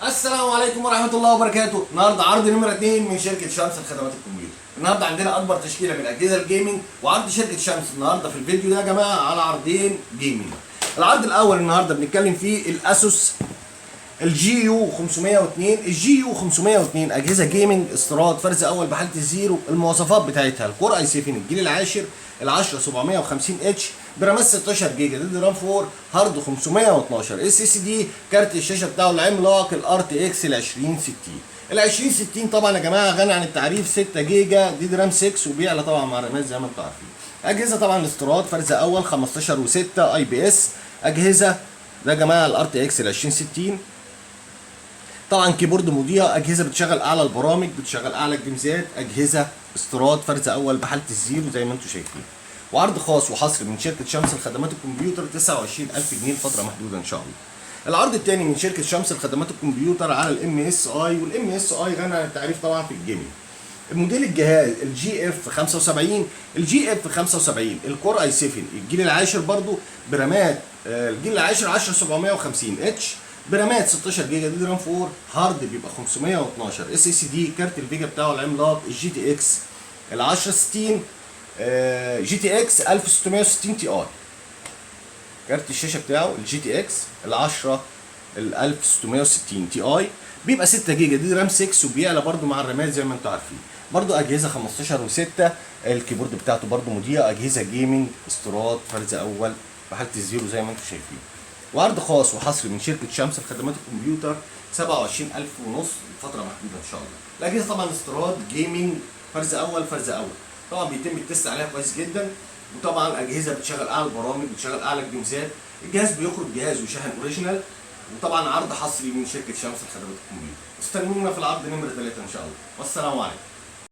السلام عليكم ورحمة الله وبركاته. النهارده عرض نمرة 2 من شركة شمس لخدمات الكمبيوتر. النهارده عندنا أكبر تشكيلة من أجهزة الجيمنج، وعرض شركة شمس النهارده في الفيديو ده يا جماعة على عرضين جيمنج. العرض الأول النهارده بنتكلم فيه الأسوس الجي يو 502. الجي يو 502 اجهزه جيمنج استيراد فرز اول بحاله الزيرو. المواصفات بتاعتها الكور اي 7 الجيل العاشر، ال10 750 اتش برامات 16 جيجا دي رام 4، هارد 512 اس اس دي. كارت الشاشه بتاعه العملاق الار تي اكس ال 2060. ال 2060 طبعا يا جماعه غني عن التعريف، 6 جيجا دي رام 6 وبيعلى طبعا مع الرامات زي ما انتم عارفين. اجهزه طبعا الاستيراد فرز اول 15 و6 اي بي اس. اجهزه ده يا جماعه الار تي اكس ال 2060. طبعا كيبورد مضيء، اجهزه بتشغل اعلى البرامج، بتشغل اعلى الجيمزات، اجهزه استيراد فرز اول بحاله الزيرو زي ما انتم شايفين. وعرض خاص وحصري من شركه شمس لخدمات الكمبيوتر 29000 جنيه لفتره محدوده ان شاء الله. العرض الثاني من شركه شمس لخدمات الكمبيوتر على الام اس اي، والام اس اي غني عن التعريف طبعا في الجيمنج. الموديل الجهاز الجي اف 75. الجي اف 75 الكور اي 7 الجيل العاشر برضو برامات الجيل العاشر 10 750 اتش برامات 16 جيجا دي رام 4، هارد بيبقى 512 اس اس دي. كارت الفيجا بتاعه العملاق الجي تي اكس ال 1060 جي تي اكس 1660 تي اي. كارت الشاشه بتاعه الجي تي اكس ال 10 ال 1660 تي اي بيبقى 6 جيجا دي رام 6 وبيعلى برده مع الرامات زي ما انتم عارفين. برده اجهزه 15 و6. الكيبورد بتاعته برده مضيئه، اجهزه جيمنج استيراد فرز اول بحاله الزيرو زي ما انتم شايفين. وعرض خاص وحصري من شركه شمس لخدمات الكمبيوتر 27500 لفتره محدوده ان شاء الله. الاجهزه طبعا استيراد جيمنج فرز اول فرز اول، طبعا بيتم التست عليها كويس جدا. وطبعا اجهزه بتشغل اعلى البرامج، بتشغل اعلى الجيمزات. الجهاز بيخرج جهاز وشاحن اوريجينال. وطبعا عرض حصري من شركه شمس لخدمات الكمبيوتر. استنونا في العرض نمره 3 ان شاء الله، والسلام عليكم.